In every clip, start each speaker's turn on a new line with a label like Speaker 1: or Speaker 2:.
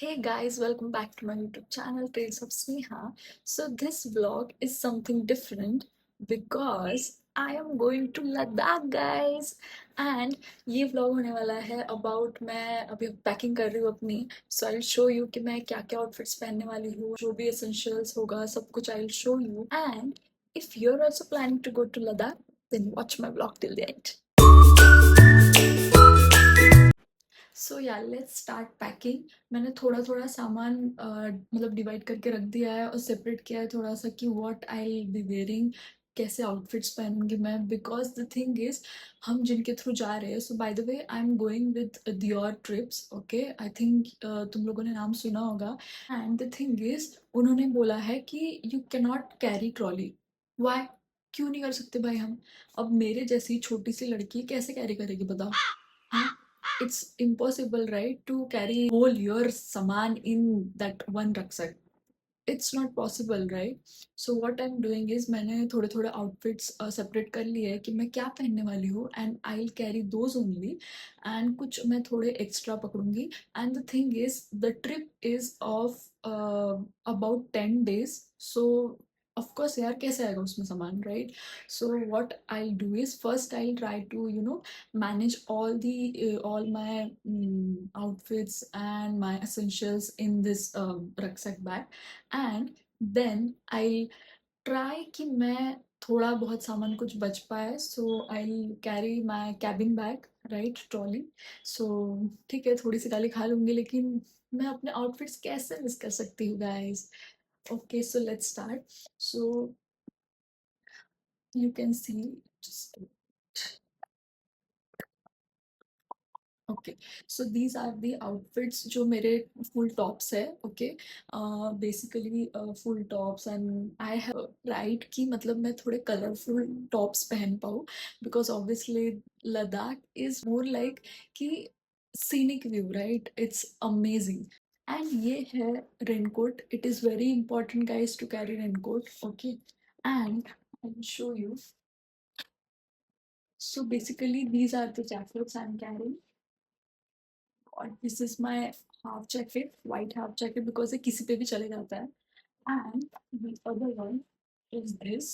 Speaker 1: Hey guys, welcome back to my YouTube channel Tales of Sneha. So this vlog is something different because I am going to Ladakh guys and ये vlog होने वाला है about मैं अभी packing कर रही हूँ अपनी so I'll show you कि मैं क्या क्या outfits पहनने वाली हूँ जो भी essentials होगा सब कुछ I'll show you and if you're also planning to go to Ladakh then watch my vlog till the end. सो या लेट्स स्टार्ट पैकिंग। मैंने थोड़ा थोड़ा सामान मतलब डिवाइड करके रख दिया है और सेपरेट किया है थोड़ा सा कि व्हाट आई बी वेयरिंग, कैसे आउटफिट्स पहनूंगी मैं। बिकॉज द थिंग इज हम जिनके थ्रू जा रहे हैं, so by the way I am going with दियोर ट्रिप्स, ओके। आई थिंक तुम लोगों ने नाम सुना होगा। एंड द थिंग इज उन्होंने बोला है कि you can not carry trolley. Why? क्यों नहीं कर सकते भाई हम? अब मेरे जैसी छोटी सी लड़की कैसे कैरी करेगी बताओ? हाँ, it's impossible, right, to carry whole your saman in that one rucksack. It's not possible, right? So what I'm doing is मैंने थोड़े थोड़े outfits separate कर लिए हैं कि मैं क्या पहनने वाली हूँ and I'll carry those only and कुछ मैं थोड़े extra पकड़ूंगी। And the thing is the trip is of about 10 days, so of course यार कैसे आएगा उसमें सामान, right? So what I'll do is first I'll try to manage all my outfits and my essentials in this rucksack bag and then I try कि मैं थोड़ा बहुत सामान कुछ बच पाए, so I carry my cabin bag, right, trolley. So ठीक है, थोड़ी सी गाली खा लूंगी लेकिन मैं अपने आउटफिट्स कैसे मिस कर सकती हूँ guys. Okay, so let's start. So you can see, okay, so these are the outfits जो मेरे फुल टॉप्स है। Okay, basically full tops and I have tried कि मतलब मैं थोड़े कलरफुल टॉप्स पहन पाऊँ because obviously Ladakh is more like कि scenic view, right, it's amazing. And ये है raincoat. It is very important guys to carry raincoat, okay. And I will show you. So basically these are the jackets I'm carrying और this is my half jacket, white half jacket because ये किसी पे भी चले जाता है। And the other one is this,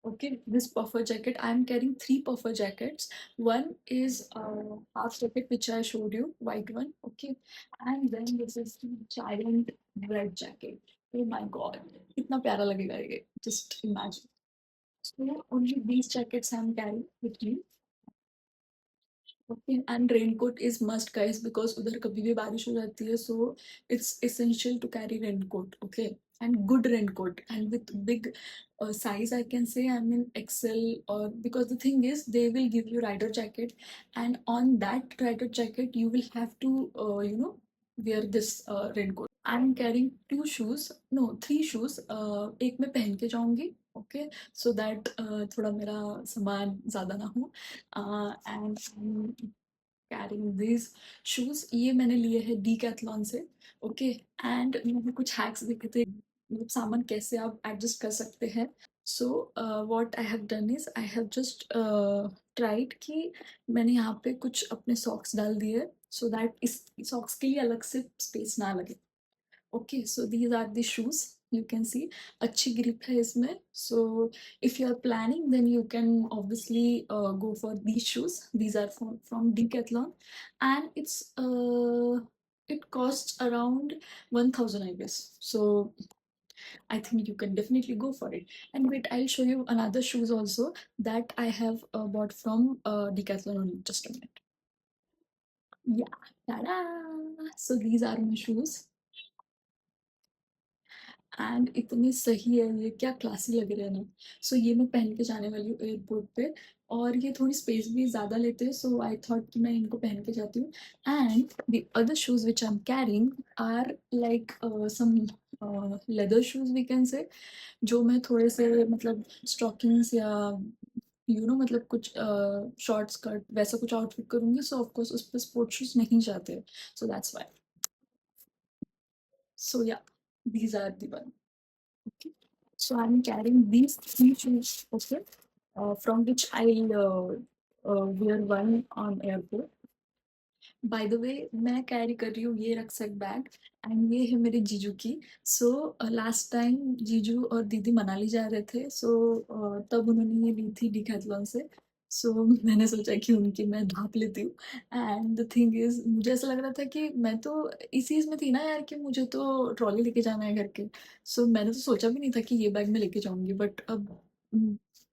Speaker 1: okay, this puffer jacket. I'm carrying three puffer jackets. One is a half jacket which I showed you, white one, okay, and then this is the giant red jacket. Oh my god, कितना प्यारा लगेगा ये, just imagine. So only these jackets I'm carrying with me. Okay, and raincoat is must guys because उधर कभी भी बारिश हो जाती है, so it's essential to carry raincoat, okay. And good raincoat and with big size, I can say I'm in XL, or because the thing is they will give you rider jacket and on that rider jacket you will have to wear this raincoat. I'm carrying two shoes, no, three shoes, एक मैं पहन के जाऊंगी, okay, so that थोड़ा मेरा सामान ज़्यादा ना हो। एंड कैरिंग दिस शूज, ये मैंने लिए हैं डीकैथलॉन से, ओके। एंड मैंने कुछ हैक्स देखे थे मतलब सामान कैसे आप एडजस्ट कर सकते हैं। सो what I have done is I have just tried कि मैंने यहाँ पे कुछ अपने सॉक्स डाल दिए सो दैट इस सॉक्स के लिए अलग से स्पेस ना लगे। Okay, so these are the shoes, you can see अच्छी ग्रिप है इसमें। So if you are planning then you can obviously go for these shoes. These are from Decathlon and it costs around 1000, I guess. So I think you can definitely go for it. And wait, I'll show you another shoes also that I have bought from Decathlon only. Just a minute. Yeah, ta-da! So these are my shoes. And इतनी सही है ये, क्या classy लग रहे हैं ना। सो ये मैं पहन के जाने वाली हूँ एयरपोर्ट पे और ये थोड़ी स्पेस भी ज़्यादा लेते हैं, सो आई थॉट कि मैं इनको पहन के जाती हूँ। And the other shoes which I am carrying are like some leather shoes we can say, जो मैं थोड़े से मतलब स्टॉकिंग्स या मतलब कुछ शॉर्ट स्कर्ट वैसा कुछ आउटफिट करूँगी, सो ऑफकोर्स उस पर स्पोर्ट्स शूज नहीं जाते, सो that's why. So yeah, these are the one. Okay. So I'm carrying these three shoes, okay, from which I'll wear one on airport. Bye the वे मैं carry कर रही हूँ ये रक्सक बैग एंड ये है मेरे जीजू की। सो लास्ट टाइम जीजू और दीदी मनाली जा रहे थे, सो तब उन्होंने ये ली थी डिकैथलॉन से। सो मैंने सोचा कि उनकी मैं ढाप लेती हूँ। एंड द थिंग इज मुझे ऐसा लग रहा था कि मैं तो इसी इसमें थी ना यार कि मुझे तो ट्रॉली लेके जाना है घर के। सो मैंने तो सोचा भी नहीं था कि ये बैग मैं लेके जाऊंगी, बट अब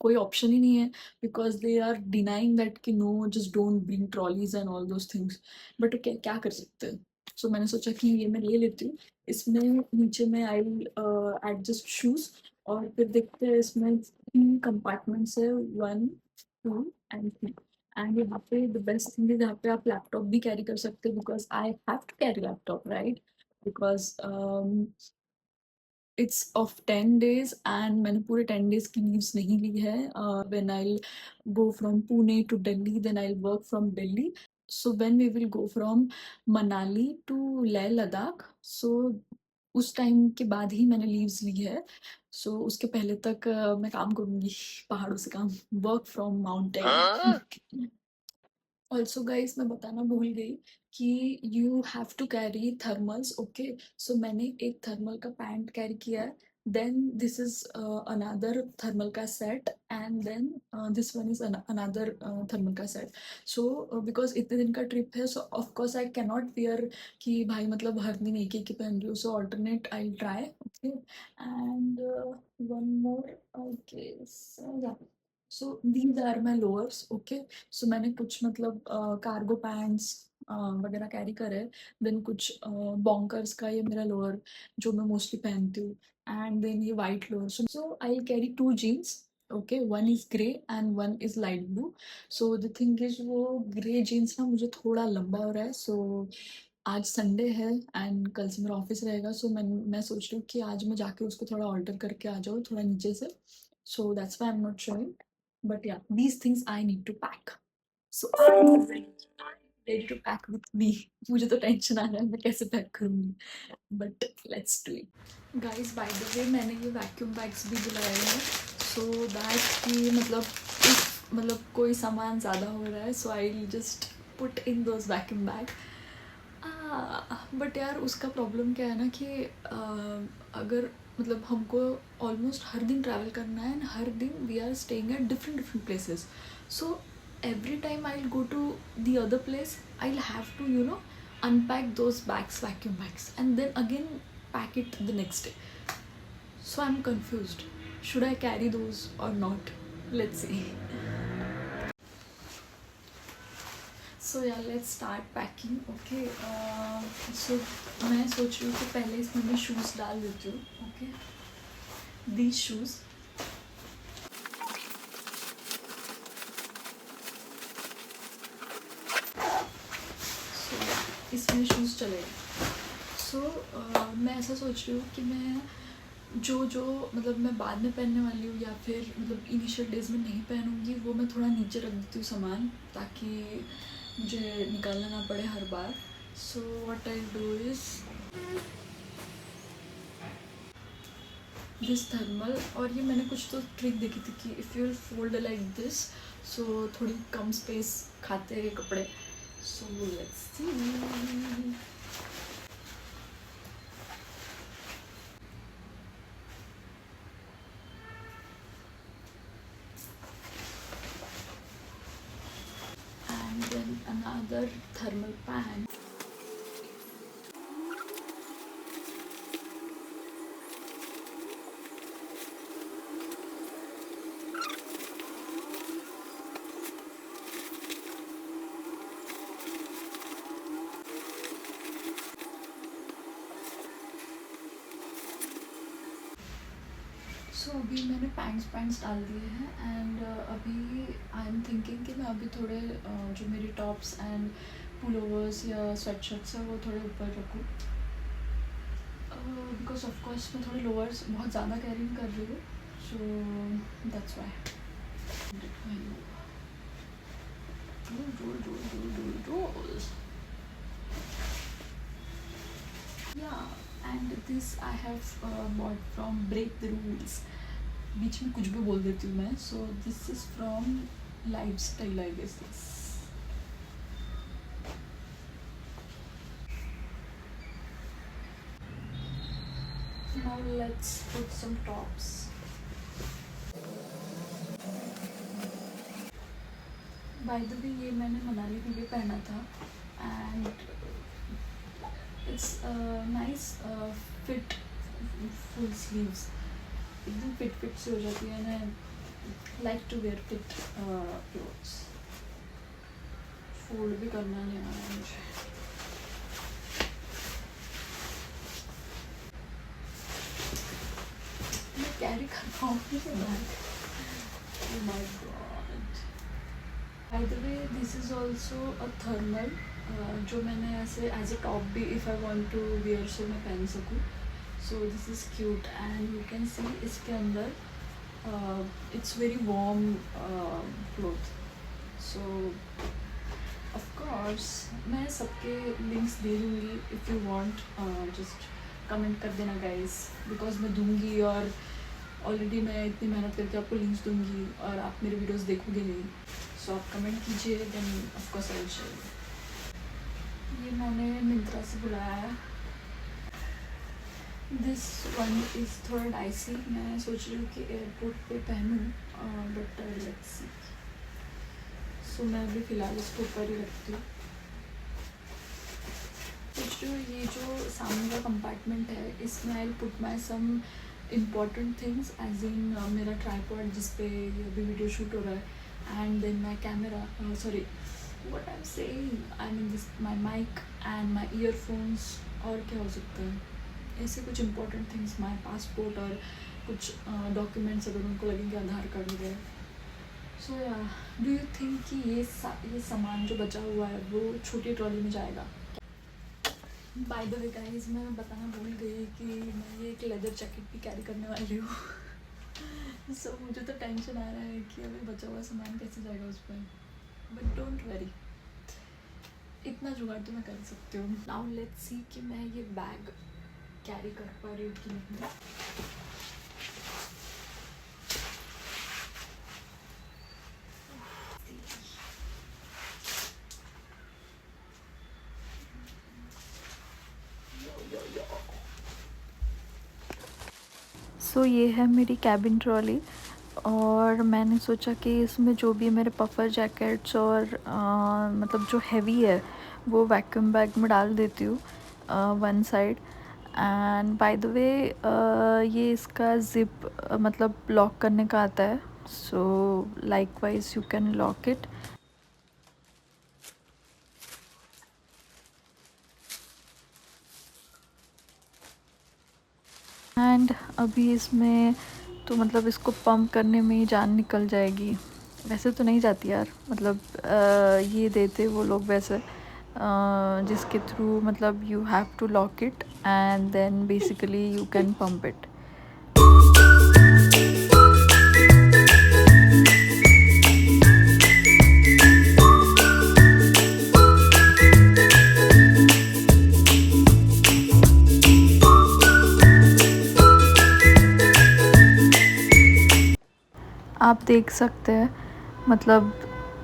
Speaker 1: कोई ऑप्शन ही नहीं है because they are denying that कि no just don't bring trolleys and all those things. But क्या क्या कर सकते हैं। सो मैंने सोचा कि ये मैं ले लेती हूँ। इसमें नीचे में आई एडजस्ट शूज और फिर देखते हैं इसमें 3 कंपार्टमेंट्स है, 1, 2 एंड 3। एंड यहाँ पे द बेस्ट थिंग इज यहाँ पे आप लैपटॉप भी कैरी कर सकते हो because I have to carry laptop right. Because it's of 10 days and मैंने पूरे 10 days की लीव्स नहीं ली है। When I go from Pune to Delhi then I work from Delhi. So when we will go from Manali to Leh Ladakh, so उस time के बाद ही मैंने लीव्स ली है। सो उसके पहले तक मैं काम करूँगी पहाड़ों से काम, work from mountain. Also guys मैं बताना भूल गई कि you have to carry thermals. Okay, so मैंने एक थर्मल का पैंट कैरी किया है, then this is another thermal का set and then this one is another thermal का सेट। सो बिकॉज इतने दिन का ट्रिप है so of course I can not wear कि भाई मतलब हर दिन एक ही पहन रही हूँ। So alternate I try. Okay and one more. Okay so these are my lowers. Okay, so मैंने कुछ मतलब कार्गो पैंट्स वगैरह कैरी करे। देन कुछ बॉन्कर्स का ये मेरा लोअर जो मैं मोस्टली पहनती हूँ। एंड देन ये white lower. So I carry 2 jeans। Okay, one is grey and one is light blue. So the thing is वो ग्रे जीन्स ना मुझे थोड़ा लंबा हो रहा है। सो आज संडे है एंड कल से मेरा ऑफिस रहेगा। सो मैं सोच रही हूँ कि आज मैं जाके उसको थोड़ा ऑल्टर करके आ जाऊँ थोड़ा नीचे से। So that's why I am not showing, but या these things I need to pack. So I'm ready to pack with me. मुझे तो टेंशन आ रहा है मैं कैसे पैक करूँगी, but let's do it. Guys bye the वे मैंने ये वैक्यूम बैग्स भी दिलाए हैं सो दैट कि मतलब इफ मतलब कोई सामान ज़्यादा हो रहा है so I will just put in those vacuum bag. But यार उसका प्रॉब्लम क्या है ना कि अगर मतलब हमको ऑलमोस्ट हर दिन ट्रैवल करना है एंड हर दिन we are staying at different different places. So every time I'll go to the other place I'll have to unpack those bags, vacuum bags, and then again pack it the next day. So I'm confused, should I carry those or not? Let's see. सो या let's start packing. Okay, सो मैं सोच रही हूँ कि पहले इसमें मैं shoes डाल देती हूँ। Okay, these shoes. सो इसमें शूज़ चलेगा। सो मैं ऐसा सोच रही हूँ कि मैं जो जो मतलब मैं बाद में पहनने वाली हूँ या फिर मतलब इनिशियल डेज में नहीं पहनूंगी वो मैं थोड़ा नीचे रख देती हूँ सामान, ताकि मुझे निकालना ना पड़े हर बार। So what I do is this thermal, और ये मैंने कुछ तो ट्रिक देखी थी कि if you fold like this so थोड़ी कम स्पेस खाते हैं कपड़े। So let's see. And then another thermal pan. So अभी मैंने पैंट्स डाल दिए हैं एंड अभी आई एम थिंकिंग कि मैं अभी थोड़े जो मेरी टॉप्स एंड पुलोवर्स या स्वेटशर्ट्स हैं वो थोड़े ऊपर रखूँ, बिकॉज ऑफ कोर्स मैं थोड़े लोअर्स बहुत ज़्यादा कैरी कर रही हूँ। So that's why. Roll yeah and this I have bought from break the rules. बीच में कुछ भी बोल देती हूँ मैं। So this is from Lifestyle I guess this. Now let's put some tops. By the way ये मैंने मनाली के लिए पहना था and it's nice fit, full sleeves एकदम फिट से हो जाती है ना. Like to wear fit clothes. Fold भी करना नहीं आ रहा मुझे. मैं कैरी कर पाऊँगी bag. Oh my god. By the way, this is also a thermal जो मैंने ऐसे एज अ टॉप भी if I want to wear so मैं पहन सकूँ. So this is cute and you can see इसके अंदर it's very warm cloth. So of course मैं सबके लिंक्स दे दूँगी. If you want just comment कर देना गाइस, बिकॉज मैं दूँगी और ऑलरेडी मैं इतनी मेहनत करके आपको लिंक्स दूँगी और आप मेरे वीडियोस देखोगे नहीं. सो आप कमेंट कीजिए, then of course I will share. ये मैंने मिंत्रा से बुलाया है. दिस वन इज़ थोड़ा डाइसी. मैं सोच रही हूँ कि एयरपोर्ट पे पहनूँ, बट लेट्स सी. सो मैं अभी फ़िलहाल इसको ऊपर ही रखती हूँ. सोच रही हूँ ये जो सामने का कंपार्टमेंट है इसमें I put my some important things as in मेरा ट्राईपॉड जिस पे अभी वीडियो शूट हो रहा है, and then my camera, sorry what I am saying, I mean this my mic and my earphones. और क्या हो सकता है ऐसे कुछ इंपॉर्टेंट थिंग्स, माई पासपोर्ट और कुछ डॉक्यूमेंट्स अगर उनको लगेंगे, आधार कार्ड वगैरह. सो या डू यू थिंक कि ये सामान जो बचा हुआ है वो छोटी ट्रॉली में जाएगा? बाय द वे गाइस, मैं बताना भूल गई कि मैं ये एक लेदर जैकेट भी कैरी करने वाली हूँ. सो मुझे तो टेंशन आ रहा है कि अभी बचा हुआ सामान कैसे जाएगा उस पर. बट डोंट वरी, इतना जुगाड़ तो मैं कर सकती हूँ. नाउ लेट्स सी कि मैं ये बैग कैरी कर पा रही हूँ कि नहीं.
Speaker 2: सो ये है मेरी कैबिन ट्रॉली और मैंने सोचा कि इसमें जो भी मेरे पफ़र जैकेट्स और मतलब जो हैवी है वो वैक्यूम बैग में डाल देती हूँ one side. And bye the way ये इसका ज़िप मतलब लॉक करने का आता है. सो likewise you can lock it. And अभी इसमें तो मतलब इसको पंप करने में ही जान निकल जाएगी. वैसे तो नहीं जाती यार, मतलब ये देते वो लोग वैसे जिसके थ्रू मतलब you have to lock it and then basically you can pump it. आप देख सकते हैं मतलब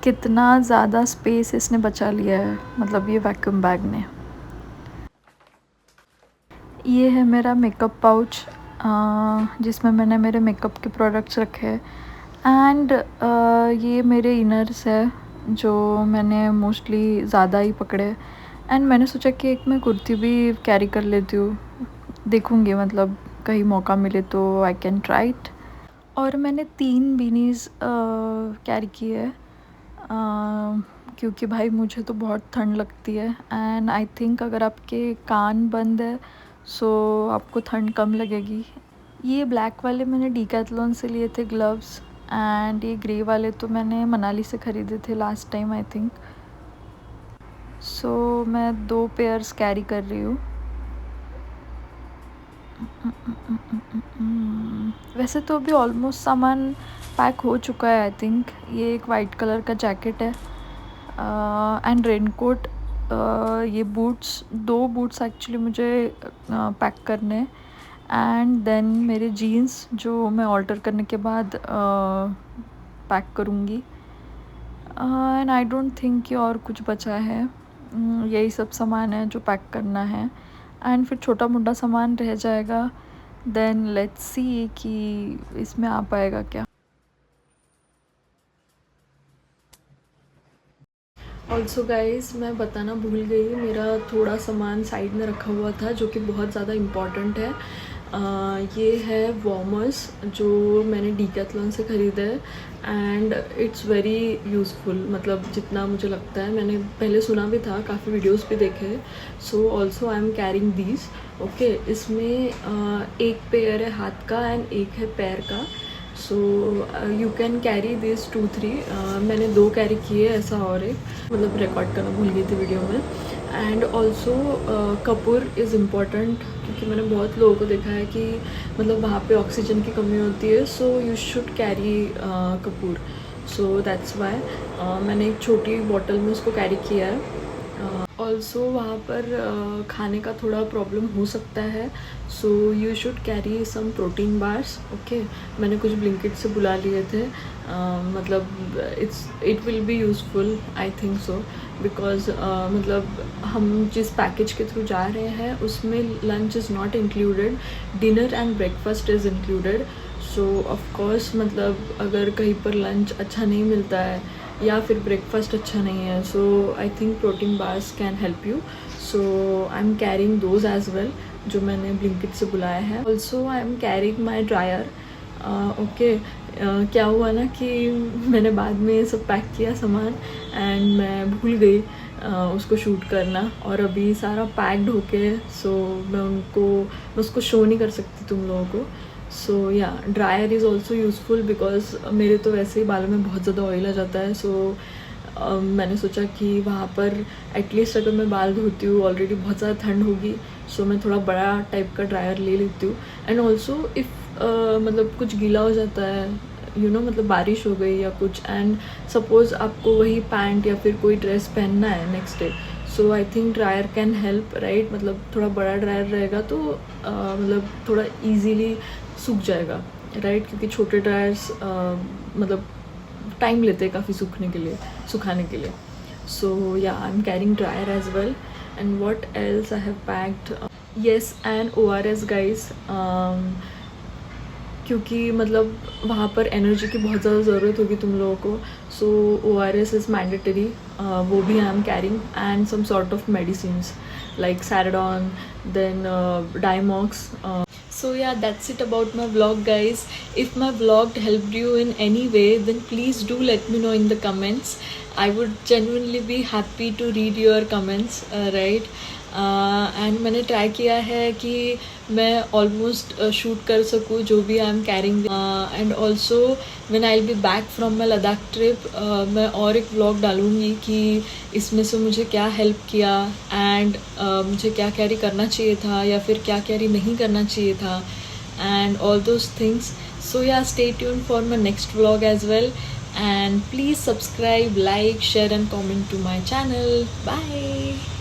Speaker 2: कितना ज़्यादा स्पेस इसने बचा लिया है, मतलब ये वैक्यूम बैग ने. ये है मेरा मेकअप पाउच जिसमें मैंने मेरे मेकअप के प्रोडक्ट्स रखे हैं. एंड ये मेरे इनर्स है जो मैंने मोस्टली ज़्यादा ही पकड़े. एंड मैंने सोचा कि एक मैं कुर्ती भी कैरी कर लेती हूँ, देखूँगी मतलब कहीं मौका मिले तो आई कैन ट्राई इट. और मैंने 3 बीनीज़ कैरी की है क्योंकि भाई मुझे तो बहुत ठंड लगती है. एंड आई थिंक अगर आपके कान बंद है सो आपको ठंड कम लगेगी. ये ब्लैक वाले मैंने डीकैथलॉन से लिए थे ग्लव्स, एंड ये ग्रे वाले तो मैंने मनाली से ख़रीदे थे लास्ट टाइम आई थिंक. सो मैं 2 पेयर्स कैरी कर रही हूँ. वैसे तो अभी ऑलमोस्ट सामान पैक हो चुका है आई थिंक. ये एक वाइट कलर का जैकेट है एंड रेनकोट. ये बूट्स, 2 बूट्स एक्चुअली मुझे पैक करने. एंड देन मेरे जीन्स जो मैं ऑल्टर करने के बाद पैक करूँगी. एंड आई डोंट थिंक कि और कुछ बचा है. यही सब सामान है जो पैक करना है. एंड फिर छोटा मोटा सामान रह जाएगा देन लेट्स सी कि इसमें आ पाएगा क्या।
Speaker 1: ऑल्सो गाइज मैं बताना भूल गई, मेरा थोड़ा सामान साइड में रखा हुआ था जो कि बहुत ज़्यादा इम्पॉर्टेंट है। ये है वार्मर्स जो मैंने डीकैथलॉन से ख़रीदा है एंड इट्स वेरी यूज़फुल, मतलब जितना मुझे लगता है, मैंने पहले सुना भी था, काफ़ी वीडियोस भी देखे। So also I am carrying these. Okay, इसमें एक पेयर है हाथ का एंड एक है पैर का। सो यू कैन कैरी दिस 2-3। मैंने 2 कैरी किए, ऐसा और एक मतलब रिकॉर्ड करना भूल गई थी वीडियो में। And also Kapoor is important, क्योंकि मैंने बहुत लोगों को देखा है कि मतलब वहाँ पे ऑक्सीजन की कमी होती है, so you should carry Kapoor. So that's Y मैंने एक छोटी बॉटल में उसको कैरी किया है। ऑल्सो वहाँ पर खाने का थोड़ा प्रॉब्लम हो सकता है, so you should carry some protein bars. Okay, मैंने कुछ ब्लिंकिट से बुला लिए थे, मतलब it will be useful I think so, because मतलब हम जिस पैकेज के थ्रू जा रहे हैं उसमें lunch is not included, dinner and breakfast is included. So of course मतलब अगर कहीं पर लंच अच्छा नहीं मिलता है या फिर ब्रेकफास्ट अच्छा नहीं है, so I think protein bars can help you. So I am carrying those as well, जो मैंने ब्लिंकिट से बुलाया है। Also I am carrying my dryer. Okay, क्या हुआ ना कि मैंने बाद में ये सब पैक किया सामान एंड मैं भूल गई उसको शूट करना, और अभी सारा पैक्ड होके सो मैं उसको शो नहीं कर सकती तुम लोगों को। सो या dryer is also useful because मेरे तो वैसे ही बालों में बहुत ज़्यादा ऑयल आ जाता है। सो मैंने सोचा कि वहाँ पर एटलीस्ट अगर मैं बाल धोती हूँ, ऑलरेडी बहुत ज़्यादा ठंड होगी, सो मैं थोड़ा बड़ा टाइप का ड्रायर ले लेती हूँ। एंड ऑल्सो इफ़ मतलब कुछ गीला हो जाता है, मतलब बारिश हो गई या कुछ, एंड सपोज़ आपको वही पैंट या फिर कोई ड्रेस पहनना है next day, so I think dryer can help, right. मतलब थोड़ा बड़ा ड्रायर रहेगा तो मतलब थोड़ा ईजीली सूख जाएगा, राइट, क्योंकि छोटे ड्रायर्स मतलब टाइम लेते हैं काफ़ी सुखाने के लिए। So yeah I am carrying dryer as well. And what else I have packed, yes, and ORS guys, क्योंकि मतलब वहाँ पर एनर्जी की बहुत ज़्यादा ज़रूरत होगी तुम लोगों को। सो ORS इज़ मैंडेटरी, वो भी I am carrying, and some sort of medicines like Saradon, then Dimox. So yeah, that's it about my vlog, guys. If my vlog helped you in any way, then please do let me know in the comments. I would genuinely be happy to read your comments, right? And मैंने try किया है कि मैं almost shoot कर सकूँ जो भी I am carrying. And also when I will be back from my Ladakh trip, मैं और एक व्लॉग डालूँगी कि इसमें से मुझे क्या हेल्प किया एंड मुझे क्या कैरी करना चाहिए था या फिर क्या कैरी नहीं करना चाहिए था, and all those things. So yeah, stay tuned for my next vlog as well, and please subscribe, like, share and comment to my channel. Bye.